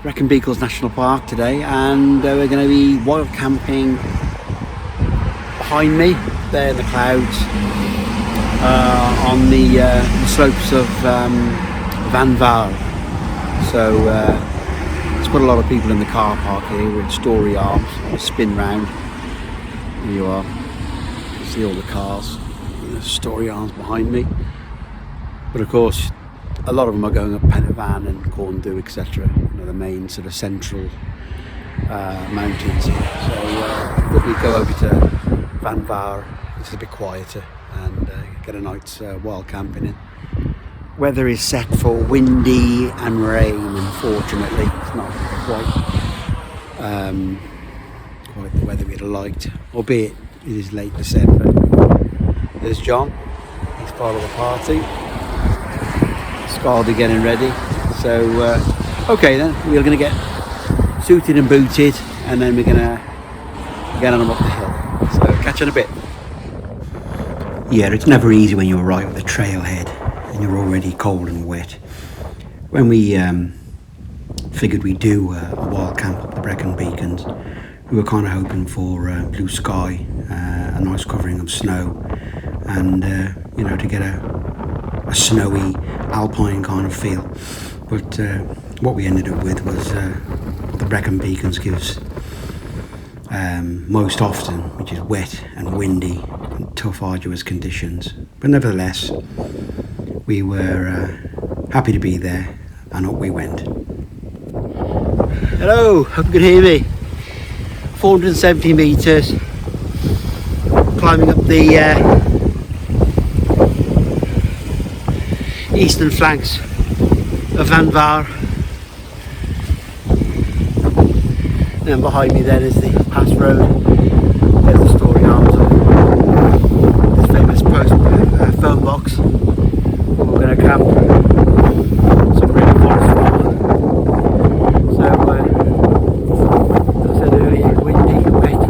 Brecon National Park today, and we're going to be wild camping behind me there in the clouds on the slopes of Vango. So there's quite a lot of people in the car park here with story arms. I'll spin round. Here you are. You see all the cars, the story arms behind me. But of course, a lot of them are going up Van and Corndu, etc. You know, the main sort of central mountains. So we go over to Vango, which is a bit quieter, and get a night's wild camping in. Weather is set for windy and rain. Unfortunately, it's not quite the weather we'd have liked, albeit it is late December. There's John. He's part of the party. Scaldy getting ready. So okay then, we're going to get suited and booted, and then we're going to get on them up the hill. So catch you in a bit. Yeah, it's never easy when you arrive at the trailhead and you're already cold and wet. When we figured we'd do a wild camp up the Brecon Beacons, we were kind of hoping for blue sky, a nice covering of snow, and you know, to get a snowy alpine kind of feel. But what we ended up with was the Brecon Beacons gives most often, which is wet and windy and tough, arduous conditions. But nevertheless, we were happy to be there, and up we went. Hello, hope you can hear me. 470 metres, climbing up the eastern flanks of Vango. And behind me then is the pass road. There's the story arms of this famous phone box where we're going to camp. Some Vango Forest Fawr. So as I said earlier, windy, wet,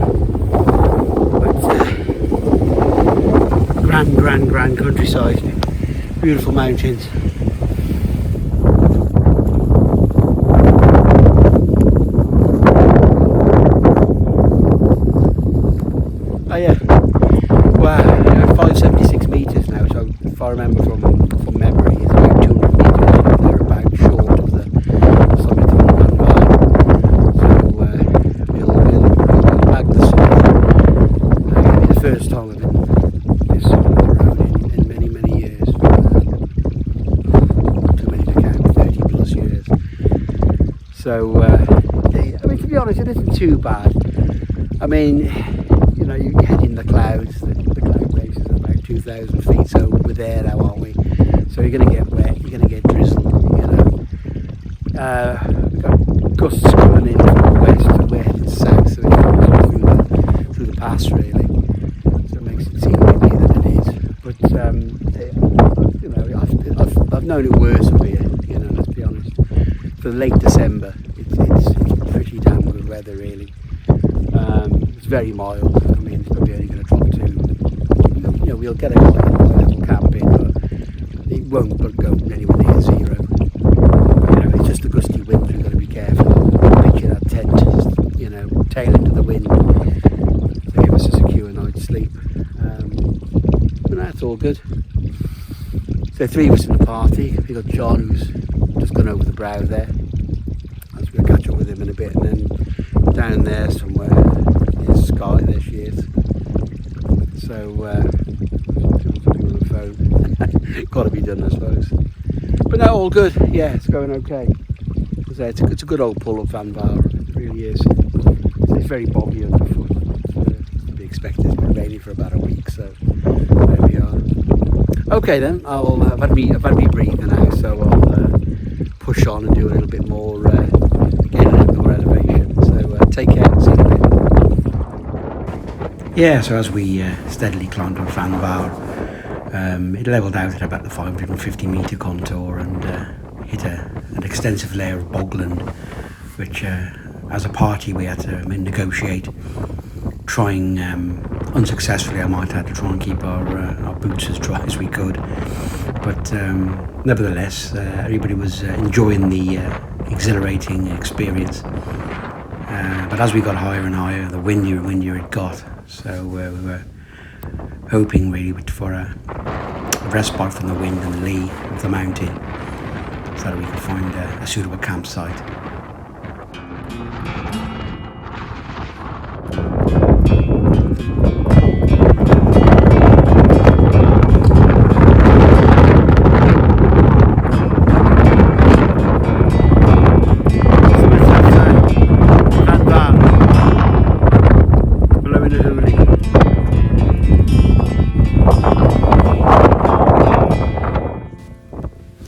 but grand countryside, beautiful mountains. Oh yeah, wow, 576 metres now, so if I remember from memory, it's about 200 metres, they're about short of the summit on Vango. So we'll bag the summit. It'll be the first time I've been this side of the road in many years. Too many to count, 30 plus years. So, I mean, to be honest, it isn't too bad. I mean, you know, you head in the clouds, the cloud base is about 2,000 feet, so we're there now, aren't we? So you're going to get wet, you're going to get drizzle, you know. We've got gusts coming in from the west to west and south, so it's through the pass really. So it makes it seem maybe that it is. But, you know, I've known it worse up here, you know, let's be honest. For late December, it's pretty damn good weather really. It's very mild. I mean, it's probably only going to drop to, you know, we'll get a little camp in, but it won't go anywhere near zero. You know, it's just the gusty wind, we've got to be careful. Pitching that tent, you know, tail into the wind to give us a secure night's sleep. But that's all good. So 3 of us in the party. We've got John, who's just gone over the brow there. I was going to catch up with him in a bit, and then down there somewhere is Skye, there she is. So something on the phone. Got to be done, I suppose. But no, all good. Yeah, it's going okay. It's a good old pull up Vango. It really is. It's very boggy underfoot. To be expected. It's been raining for about a week, so there we are. Okay then, I've had me breathing now, so I'll push on and do a little bit more, gain a little bit more elevation. So take care, see you in a bit. Yeah, so as we steadily climbed up Vango, it levelled out at about the 550 metre contour and hit an extensive layer of bogland, which as a party we had to negotiate, trying unsuccessfully I might add, to try and keep our boots as dry as we could. But nevertheless, everybody was enjoying the exhilarating experience. But as we got higher and higher, the windier and windier it got. So we were hoping really for a respite from the wind and the lee of the mountain, so that we could find a suitable campsite.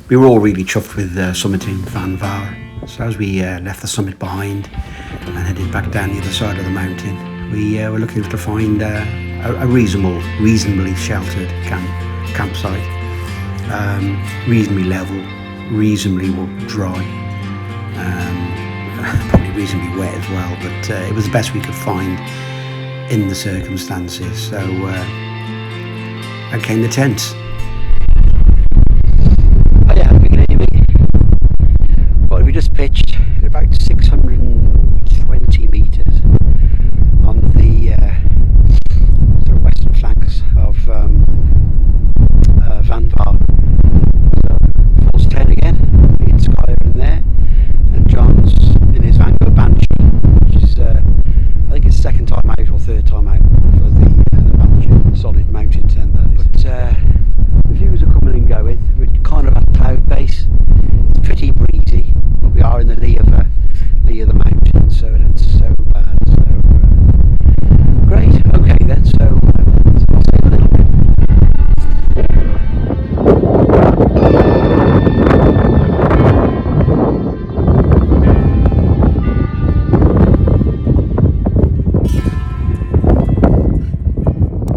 We were all really chuffed with summiting Van Fawr. So as we left the summit behind and headed back down the other side of the mountain, we were looking to find a reasonably sheltered campsite, reasonably level, reasonably dry, probably reasonably wet as well, but it was the best we could find in the circumstances. So out came the tents. We just pitched about 620 metres on the sort of western flanks of Van Fawr. So Force 10 again, me and Skye are in there, and John's in his Vango Banshee, which is I think it's second time out or third time out for the Banshee, solid mountain tent that is. But the views are coming and going. We're kind of at cloud base. It's pretty breezy. We are in the lee of the mountain, so it's so bad. So great. Okay then. So I'll see you a little bit.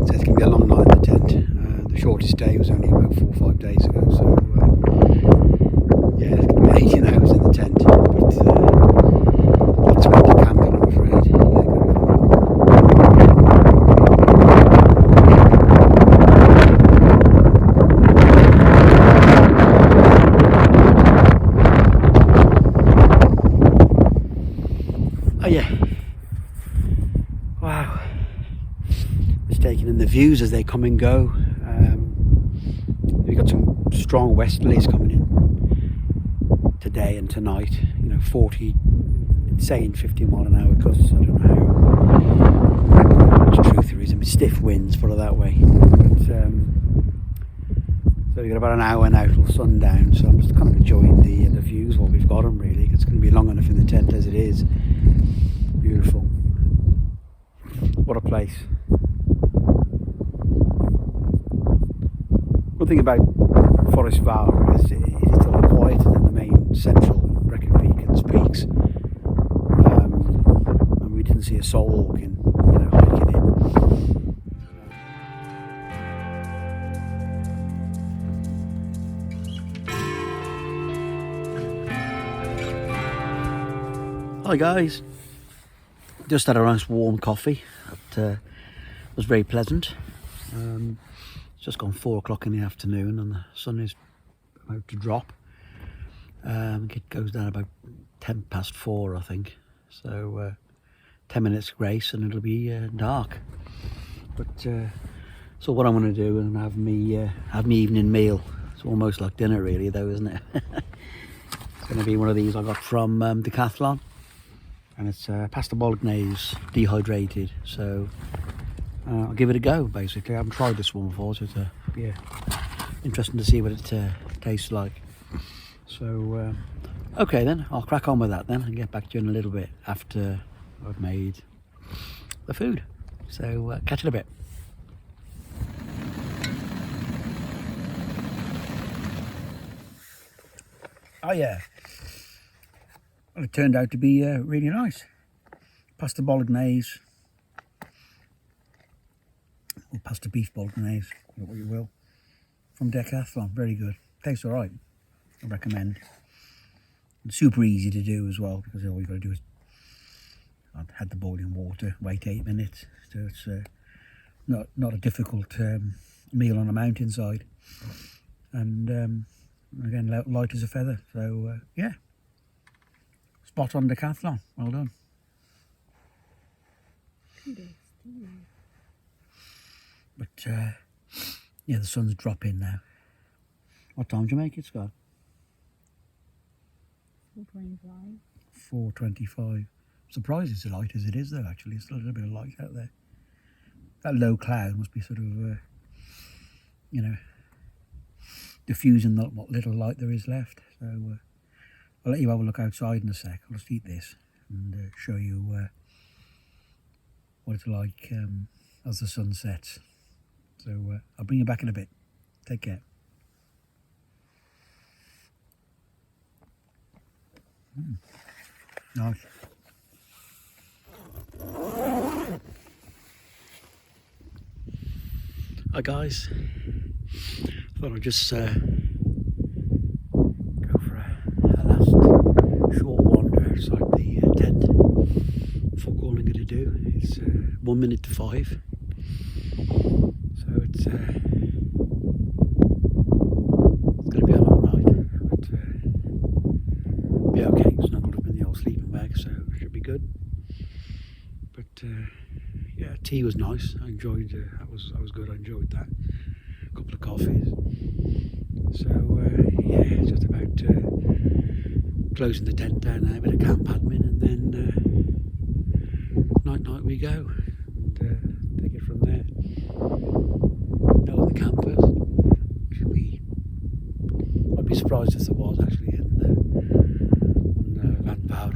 So it's going to be a long night in the tent. The shortest day was only about 4 or 5 days ago. So yeah, it's going to be 18 hours in the tent, but lots of empty camping, I'm afraid. Oh yeah, wow, just taking in the views as they come and go. We've got some strong westerlies coming in today and tonight, 40, it's saying 50 mile an hour gusts. I don't know how much truth there is. I mean, stiff winds, put it that way. But, so we've got about an hour now till sundown, so I'm just kind of enjoying the views while we've got them, really. It's going to be long enough in the tent as it is. Beautiful. What a place. One thing about Forest Fawr is it's a lot quieter than the main central Brecon Beacon's peaks, and we didn't see a soul walking, hiking in. Hi guys, just had a nice warm coffee. It was very pleasant. It's just gone 4 o'clock in the afternoon and the sun is about to drop. It goes down about 4:10, I think. So 10 minutes grace and it'll be dark. But so what I'm going to do is have me evening meal. It's almost like dinner really though, isn't it? It's going to be one of these I got from Decathlon, and it's pasta bolognese dehydrated. So I'll give it a go. Basically, I haven't tried this one before, so it's interesting to see what it tastes like. So okay then, I'll crack on with that then and get back to you in a little bit after I've made the food. So catch you in a bit. Oh yeah, well, it turned out to be really nice. Pasta bolognese, or pasta beef bolognese, call it what you will, from Decathlon. Very good, tastes all right. I recommend. And super easy to do as well, because all you got to do is add the boiling water, wait 8 minutes. So it's not a difficult meal on a mountainside, and again light as a feather. So yeah, spot on decathlon. Well done. But yeah, the sun's dropping now. What time do you make it, Scott? 4:25. 4:25. Surprised it's as light as it is, though. Actually, it's still a little bit of light out there. That low cloud must be sort of, you know, diffusing what little light there is left. So I'll let you have a look outside in a sec. I'll just eat this and show you what it's like as the sun sets. So I'll bring you back in a bit. Take care. Nice. Hi guys. Thought I'd just go for a last short wander outside the tent before calling it a do. It's 1 minute to 5. So it's going to be a long night, but be okay. Snuggled up in the old sleeping bag, so it should be good. But yeah, tea was nice. I enjoyed. That was good. I enjoyed that. A couple of coffees. So yeah, just about closing the tent down now. A bit of camp admin, and then night we go. And take it from there. The campers. I'd be surprised if there was actually on Van Fawr.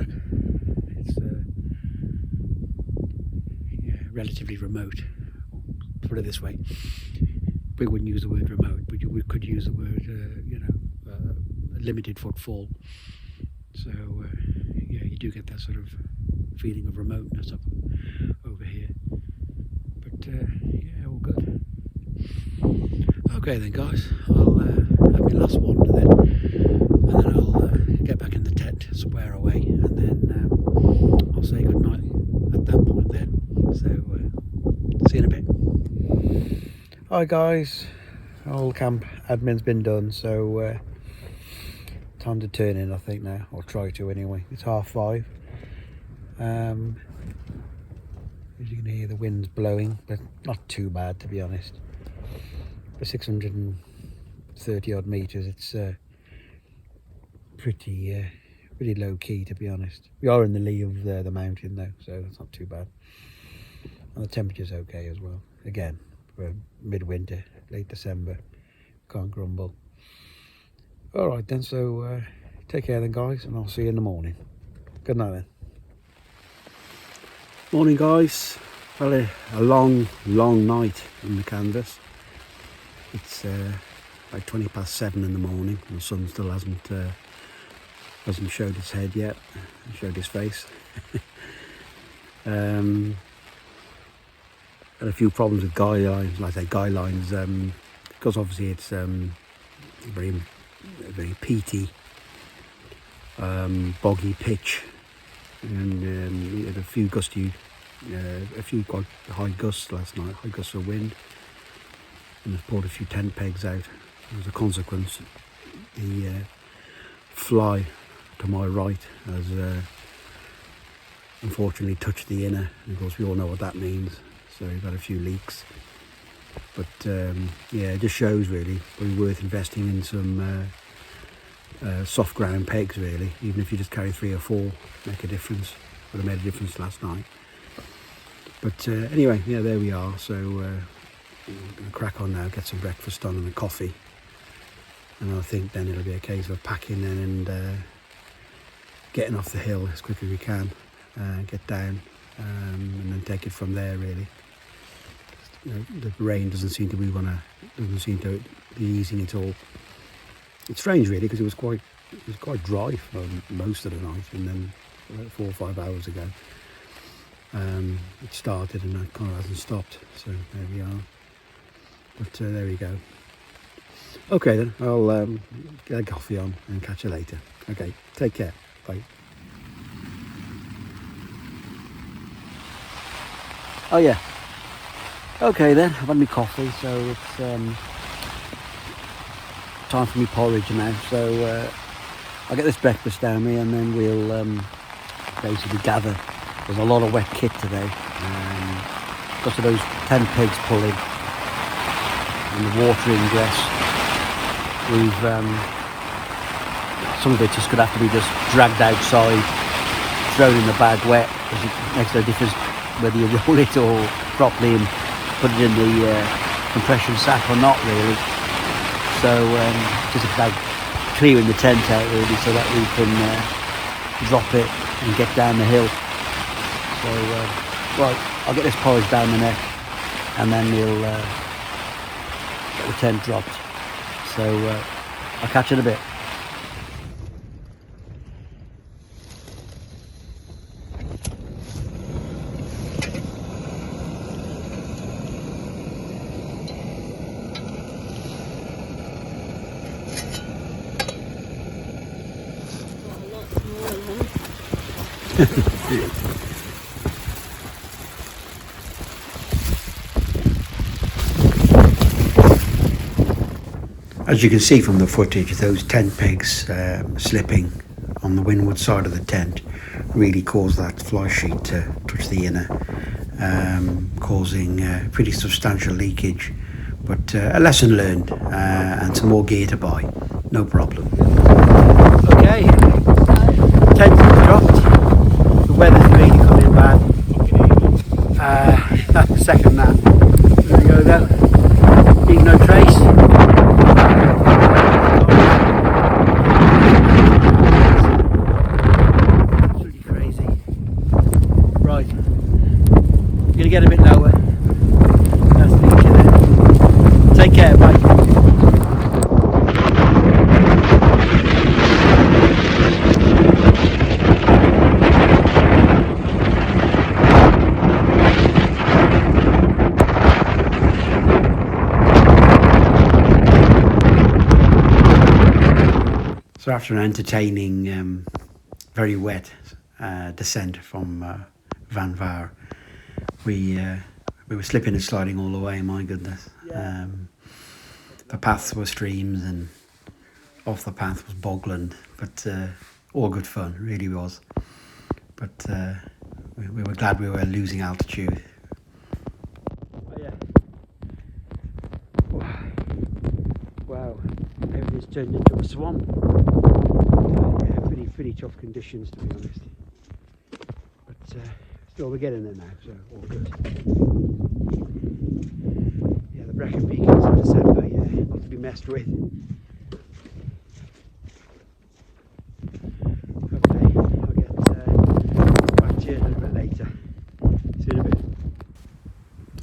It's yeah, relatively remote. Put it this way, we wouldn't use the word remote, but we could use the word you know, limited footfall. So yeah, you do get that sort of feeling of remoteness up over here. But yeah, all good. Okay then guys, I'll have my last wander then, and then I'll get back in the tent, swear away, and then I'll say good night at that point then. So see you in a bit. Hi guys, all camp admin's been done, so time to turn in I think now, or try to anyway. It's 5:30. As you can hear, the wind's blowing, but not too bad to be honest. For 630 odd meters, it's pretty low key to be honest. We are in the lee of the mountain though, so it's not too bad, and the temperature's okay as well. Again, we're midwinter, late December, can't grumble. All right then, so take care then guys, and I'll see you in the morning. Good night then. Morning guys. Well, a long night in the canvas. It's like 7:20 in the morning, and the sun still hasn't showed its head yet, showed his face. Had a few problems with guy lines, like I say guy lines, because obviously it's very peaty, boggy pitch, and we had a few quite high gusts last night, high gusts of wind. And I've pulled a few tent pegs out. As a consequence, the fly to my right has unfortunately touched the inner. And of course, we all know what that means. So we've got a few leaks. But yeah, it just shows really, probably worth investing in some soft ground pegs really. Even if you just carry 3 or 4, make a difference. Would have made a difference last night. But anyway, yeah, there we are. So I'm going to crack on now, get some breakfast done and a coffee, and I think then it'll be a case of packing then and getting off the hill as quick as we can, get down, and then take it from there really. You know, the rain doesn't seem to be easing at all. It's strange really, because it was quite dry for most of the night, and then 4 or 5 hours ago it started, and it kind of hasn't stopped. So there we are. But there we go. Okay then, I'll get a coffee on and catch you later. Okay, take care. Bye. Oh yeah. Okay then, I've had my coffee, so it's time for me porridge now. So I'll get this breakfast down me, and then we'll basically gather. There's a lot of wet kit today. Got to those 10 pigs pulling and the water ingress. We've some of it just gonna have to be just dragged outside, thrown in the bag wet, because it makes no difference whether you roll it or properly and put it in the compression sack or not really. So just about clearing the tent out really so that we can drop it and get down the hill. So right, I'll get this polished down the neck and then we'll get the tent dropped. So I'll catch you in a bit. As you can see from the footage, those tent pegs slipping on the windward side of the tent really caused that fly sheet to touch the inner, causing pretty substantial leakage. But a lesson learned and some more gear to buy, no problem. Okay, tent is dropped, the weather's really coming bad. Second that, there we go then, leave no trace. Get a bit lower. That's the there. Take care, bye. So after an entertaining, very wet descent from Vango Fawr, we were slipping and sliding all the way, my goodness. Yeah. The paths were streams and off the path was bogland, but all good fun, really was. But we were glad we were losing altitude. Oh yeah. Wow, everything's turned into a swamp. Yeah, pretty tough conditions to be honest. But still, we're getting there now, so all good. Yeah, the Brecon beacons in December, yeah, not to be messed with. Okay, I'll get back to you a little bit later. See you in a bit.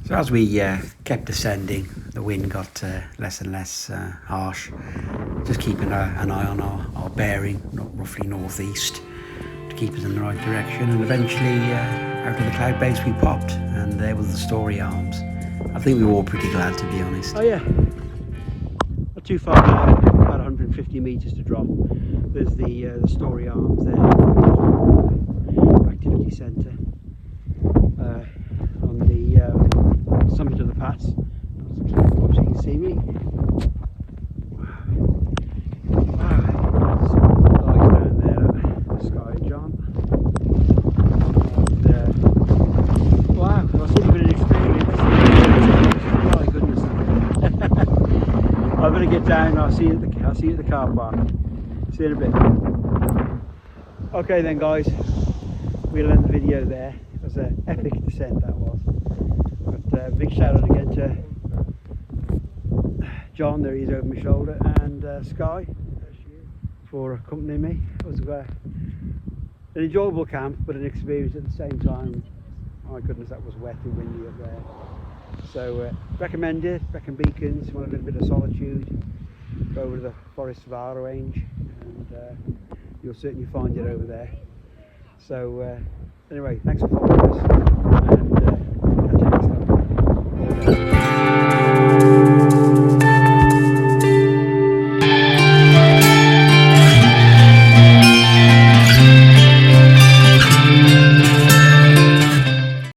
So as we kept descending, the wind got less and less harsh. Just keeping an eye on our bearing, roughly northeast, to keep us in the right direction, and eventually out of the cloud base we popped, and there was the story arms. I think we were all pretty glad, to be honest. Oh yeah, not too far now, about 150 metres to drop. There's the story arms there, activity centre, on the summit of the pass. So you can see me. Wow, some guys down there, Skye and John. Wow, that's sort of been an experience. My goodness. I'm going to get down. I'll see you at the car park. See you in a bit. Okay then, guys. We'll end the video there. It was an epic descent, that was. But big shout out again to John, there he is over my shoulder, and Skye for accompanying me. It was an enjoyable camp, but an experience at the same time. Oh my goodness, that was wet and windy up there. So recommend it. Brecon beacons, want a little bit of solitude, go over to the Forest Fawr range, and you'll certainly find it over there. So anyway, thanks for following us.